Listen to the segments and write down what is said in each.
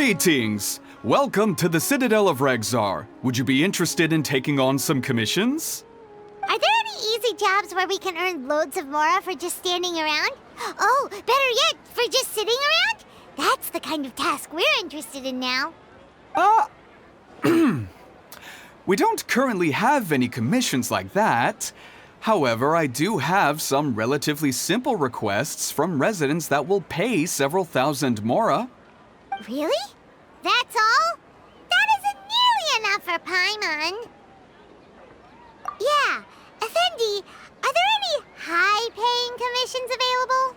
Greetings! Welcome to the Citadel of Regzar. Would you be interested in taking on some commissions? Are there any easy jobs where we can earn loads of mora for just standing around? Oh, better yet, for just sitting around? That's the kind of task we're interested in now. We don't currently have any commissions like that. However, I do have some relatively simple requests from residents that will pay several thousand mora. Really? That's all? That isn't nearly enough for Paimon. Yeah, Effendi, are there any high-paying commissions available?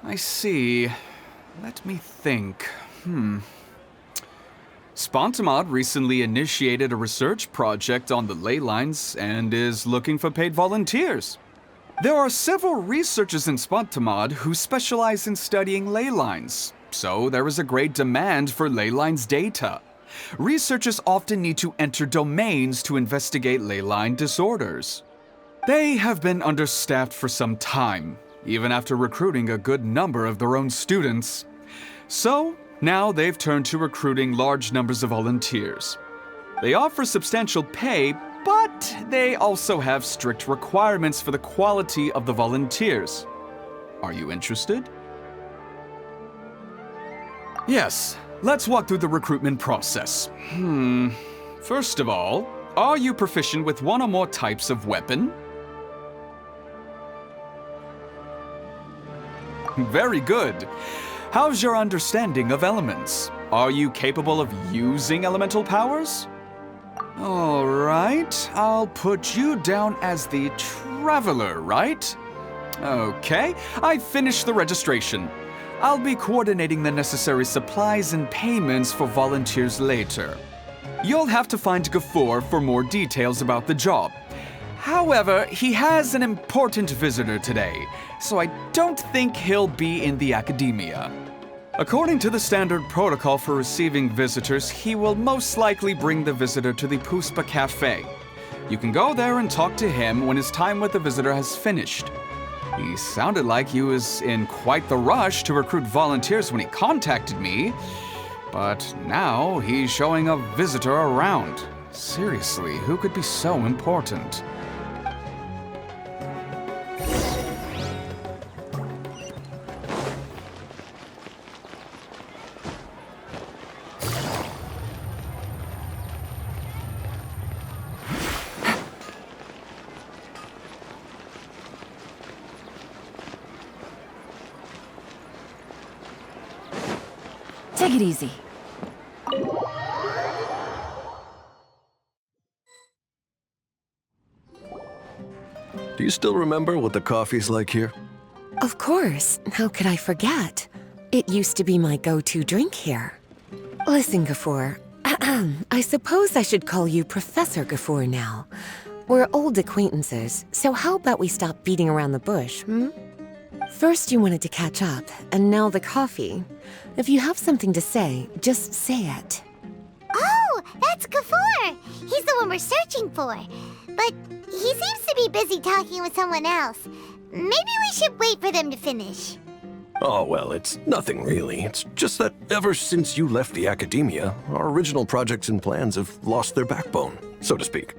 I see. Let me think. Spontamod recently initiated a research project on the ley lines and is looking for paid volunteers. There are several researchers in Spontamod who specialize in studying ley lines, so there is a great demand for ley lines data. Researchers often need to enter domains to investigate ley line disorders. They have been understaffed for some time, even after recruiting a good number of their own students. So, now they've turned to recruiting large numbers of volunteers. They offer substantial pay, but they also have strict requirements for the quality of the volunteers. Are you interested? Yes, let's walk through the recruitment process. First of all, are you proficient with one or more types of weapon? Very good. How's your understanding of elements? Are you capable of using elemental powers? All right, I'll put you down as the Traveler, right? Okay, I've finished the registration. I'll be coordinating the necessary supplies and payments for volunteers later. You'll have to find Gafoor for more details about the job. However, he has an important visitor today, so I don't think he'll be in the academia. According to the standard protocol for receiving visitors, he will most likely bring the visitor to the Puspa Cafe. You can go there and talk to him when his time with the visitor has finished. He sounded like he was in quite the rush to recruit volunteers when he contacted me, but now he's showing a visitor around. Seriously, who could be so important? Take it easy. Do you still remember what the coffee's like here? Of course. How could I forget? It used to be my go-to drink here. Listen, Gafoor. I suppose I should call you Professor Gafoor now. We're old acquaintances, so how about we stop beating around the bush, First you wanted to catch up, and now the coffee. If you have something to say, just say it. Oh, that's Gafoor! He's the one we're searching for. But he seems to be busy talking with someone else. Maybe we should wait for them to finish. Oh, well, it's nothing really. It's just that ever since you left the academia, our original projects and plans have lost their backbone, so to speak.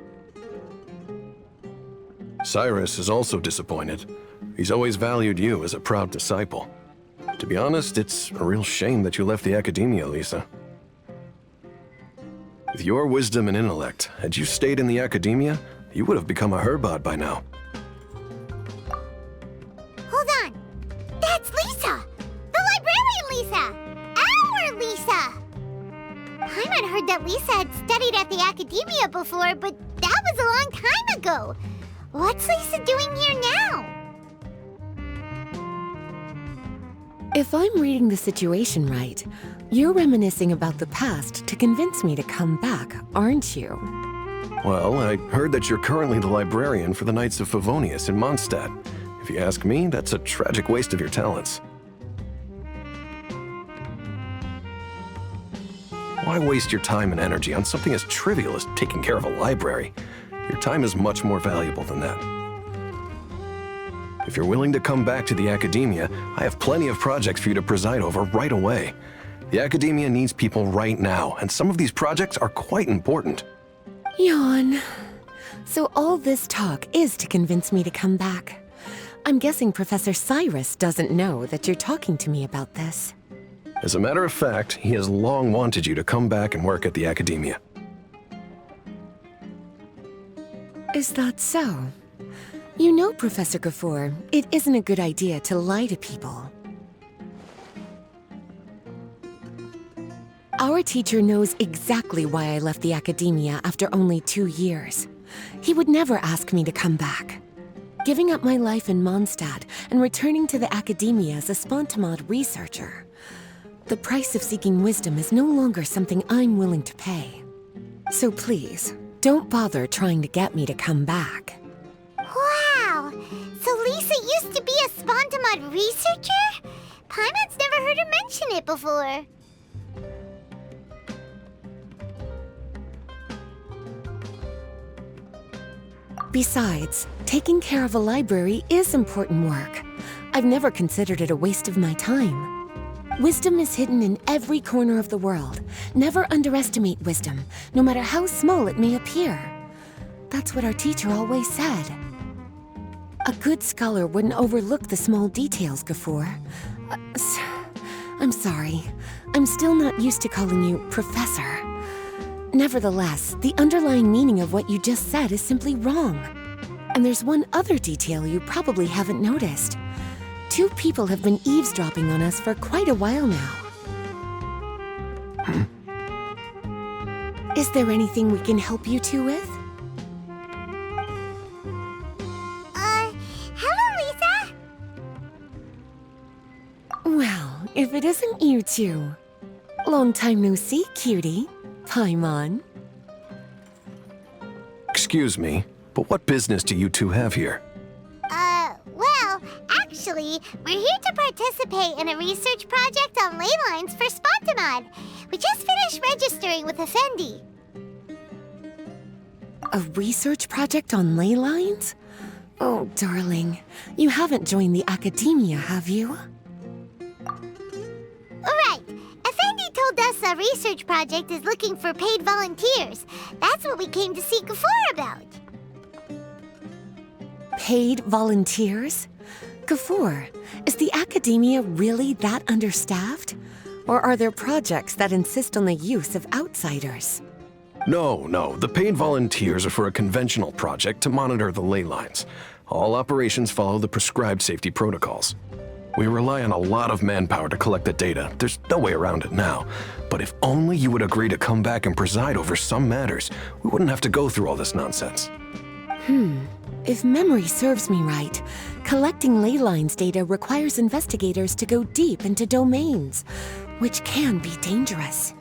Cyrus is also disappointed. He's always valued you as a proud disciple. To be honest, it's a real shame that you left the academia, Lisa. With your wisdom and intellect, had you stayed in the academia, you would have become a Herbad by now. Hold on. That's Lisa! The librarian Lisa! Our Lisa! Paimon heard that Lisa had studied at the academia before, but that was a long time ago. What's Lisa doing here now? If I'm reading the situation right, you're reminiscing about the past to convince me to come back, aren't you? Well, I heard that you're currently the librarian for the Knights of Favonius in Mondstadt. If you ask me, that's a tragic waste of your talents. Why waste your time and energy on something as trivial as taking care of a library? Your time is much more valuable than that. If you're willing to come back to the academia, I have plenty of projects for you to preside over right away. The Academia needs people right now, and some of these projects are quite important. Yawn. So all this talk is to convince me to come back. I'm guessing Professor Cyrus doesn't know that you're talking to me about this. As a matter of fact, he has long wanted you to come back and work at the Academia. Is that so? You know, Professor Gafoor, it isn't a good idea to lie to people. Our teacher knows exactly why I left the Academia after only 2 years. He would never ask me to come back. Giving up my life in Mondstadt and returning to the Academia as a Spontamod researcher. The price of seeking wisdom is no longer something I'm willing to pay. So please, don't bother trying to get me to come back. Wow! So Lisa used to be a Spontamod researcher? Paimon's never heard her mention it before. Besides, taking care of a library is important work. I've never considered it a waste of my time. Wisdom is hidden in every corner of the world. Never underestimate wisdom, no matter how small it may appear. That's what our teacher always said. A good scholar wouldn't overlook the small details, Gafoor. I'm sorry. I'm still not used to calling you Professor. Nevertheless, the underlying meaning of what you just said is simply wrong. And there's one other detail you probably haven't noticed. 2 people have been eavesdropping on us for quite a while now. Is there anything we can help you two with? Hello, Lisa! Well, if it isn't you two. Long time no see, cutie. Paimon. Excuse me, but what business do you two have here? Well, actually, we're here to participate in a research project on ley lines for Spontamod. We just finished registering with Effendi. A research project on ley lines? Oh, darling. You haven't joined the Academia, have you? Right. Effendi told us a research project is looking for paid volunteers. That's what we came to see Gafoor about. Paid volunteers? Gafoor, is the Academia really that understaffed? Or are there projects that insist on the use of outsiders? No. The paid volunteers are for a conventional project to monitor the ley lines. All operations follow the prescribed safety protocols. We rely on a lot of manpower to collect the data. There's no way around it now. But if only you would agree to come back and preside over some matters, we wouldn't have to go through all this nonsense. If memory serves me right, collecting ley lines data requires investigators to go deep into domains, which can be dangerous.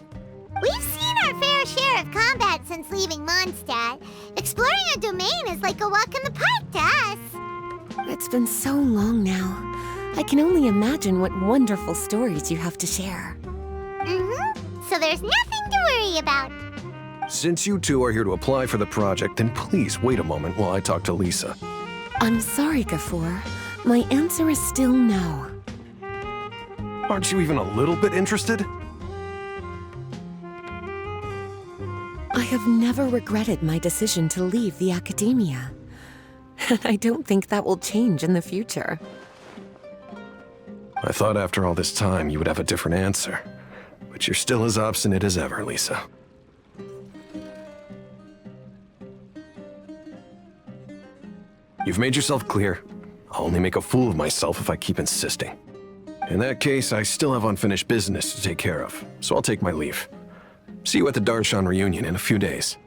We've seen our fair share of combat since leaving Mondstadt. Exploring a domain is like a walk in the park to us. It's been so long now. I can only imagine what wonderful stories you have to share. So there's nothing to worry about. Since you two are here to apply for the project, then please wait a moment while I talk to Lisa. I'm sorry, Gafoor. My answer is still no. Aren't you even a little bit interested? I have never regretted my decision to leave the Academia. And I don't think that will change in the future. I thought after all this time you would have a different answer. But you're still as obstinate as ever, Lisa. You've made yourself clear. I'll only make a fool of myself if I keep insisting. In that case, I still have unfinished business to take care of, so I'll take my leave. See you at the Darshan reunion in a few days.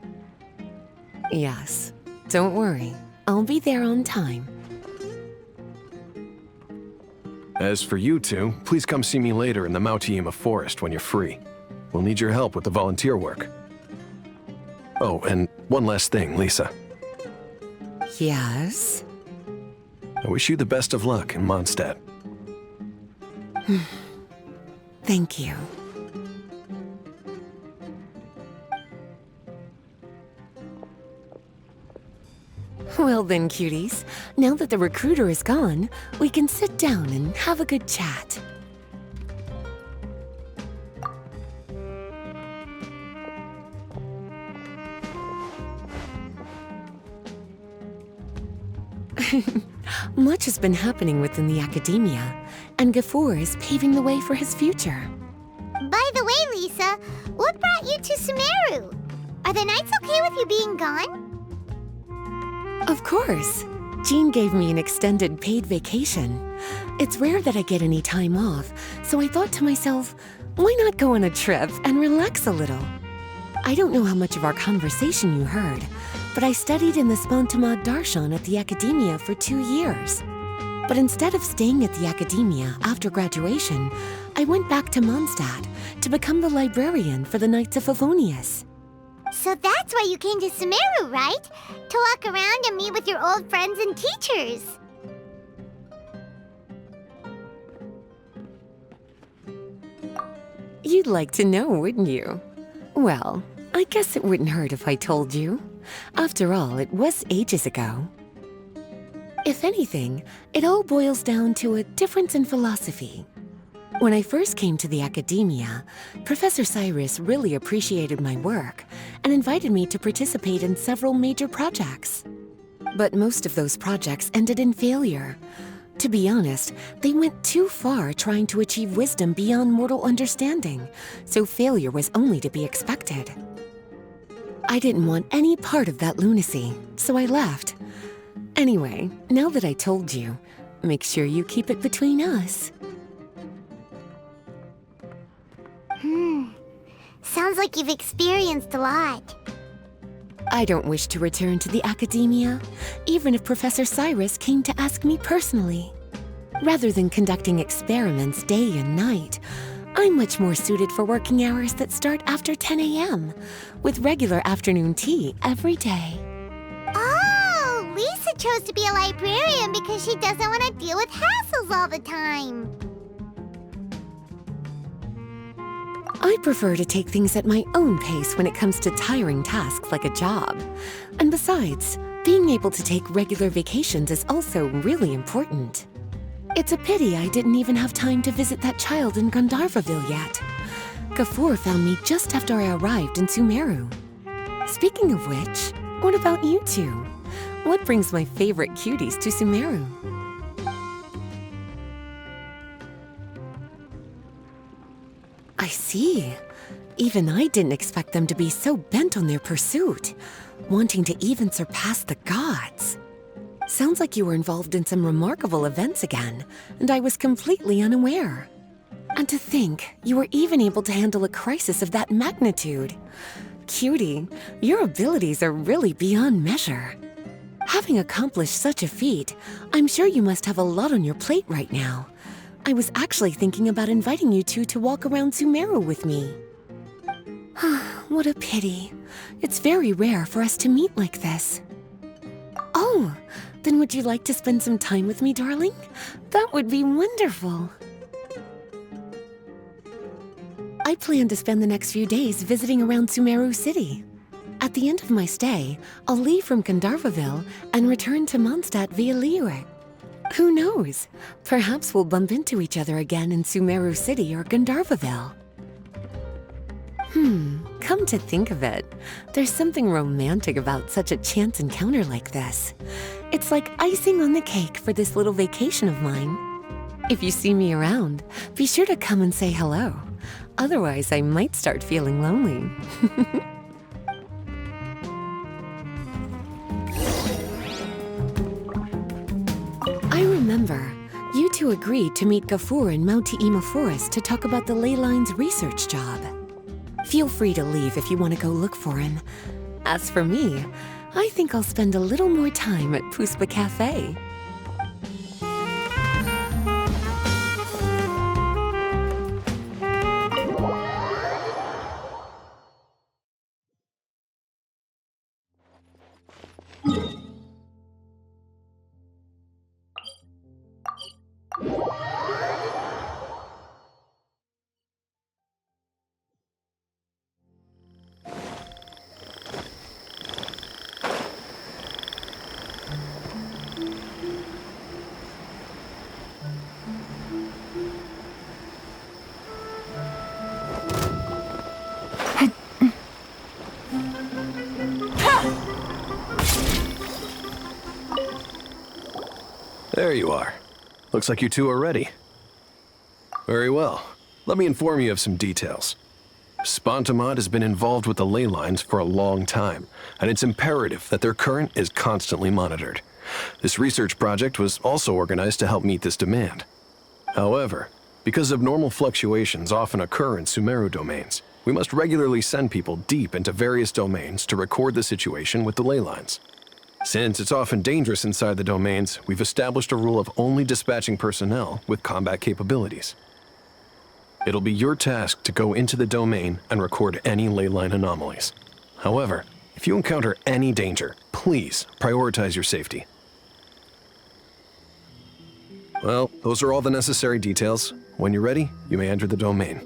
Yes. Don't worry. I'll be there on time. As for you two, please come see me later in the Mautiima forest when you're free. We'll need your help with the volunteer work. Oh, and one last thing, Lisa. Yes? I wish you the best of luck in Mondstadt. Thank you. Well then, cuties. Now that the recruiter is gone, we can sit down and have a good chat. Much has been happening within the academia, and Gafoor is paving the way for his future. By the way, Lisa, what brought you to Sumeru? Are the Knights okay with you being gone? Of course. Jean gave me an extended paid vacation. It's rare that I get any time off, so I thought to myself, why not go on a trip and relax a little? I don't know how much of our conversation you heard, but I studied in the Spontamad Darshan at the Academia for 2 years. But instead of staying at the Academia after graduation, I went back to Mondstadt to become the librarian for the Knights of Favonius. So that's why you came to Sumeru, right? To walk around and meet with your old friends and teachers. You'd like to know, wouldn't you? Well, I guess it wouldn't hurt if I told you. After all, it was ages ago. If anything, it all boils down to a difference in philosophy. When I first came to the Academia, Professor Cyrus really appreciated my work and invited me to participate in several major projects. But most of those projects ended in failure. To be honest, they went too far trying to achieve wisdom beyond mortal understanding, so failure was only to be expected. I didn't want any part of that lunacy, so I left. Anyway, now that I told you, make sure you keep it between us. Sounds like you've experienced a lot. I don't wish to return to the Academia, even if Professor Cyrus came to ask me personally. Rather than conducting experiments day and night, I'm much more suited for working hours that start after 10 a.m., with regular afternoon tea every day. Oh, Lisa chose to be a librarian because she doesn't want to deal with hassles all the time. I prefer to take things at my own pace when it comes to tiring tasks like a job. And besides, being able to take regular vacations is also really important. It's a pity I didn't even have time to visit that child in Gandharvaville yet. Gafoor found me just after I arrived in Sumeru. Speaking of which, what about you two? What brings my favorite cuties to Sumeru? I see. Even I didn't expect them to be so bent on their pursuit, wanting to even surpass the gods. Sounds like you were involved in some remarkable events again, and I was completely unaware. And to think, you were even able to handle a crisis of that magnitude. Cutie, your abilities are really beyond measure. Having accomplished such a feat, I'm sure you must have a lot on your plate right now. I was actually thinking about inviting you two to walk around Sumeru with me. What a pity. It's very rare for us to meet like this. Oh, then would you like to spend some time with me, darling? That would be wonderful. I plan to spend the next few days visiting around Sumeru City. At the end of my stay, I'll leave from Gandharvaville and return to Mondstadt via Liyue. Who knows? Perhaps we'll bump into each other again in Sumeru City or Gandharvaville. Come to think of it, there's something romantic about such a chance encounter like this. It's like icing on the cake for this little vacation of mine. If you see me around, be sure to come and say hello. Otherwise, I might start feeling lonely. I remember, you two agreed to meet Gafoor in Mount Te'ima Forest to talk about the ley lines research job. Feel free to leave if you want to go look for him. As for me, I think I'll spend a little more time at Puspa Cafe. There you are. Looks like you two are ready. Very well. Let me inform you of some details. Spontamod has been involved with the ley lines for a long time, and it's imperative that their current is constantly monitored. This research project was also organized to help meet this demand. However, because abnormal fluctuations often occur in Sumeru domains, we must regularly send people deep into various domains to record the situation with the ley lines. Since it's often dangerous inside the domains, we've established a rule of only dispatching personnel with combat capabilities. It'll be your task to go into the domain and record any ley line anomalies. However, if you encounter any danger, please prioritize your safety. Well, those are all the necessary details. When you're ready, you may enter the domain.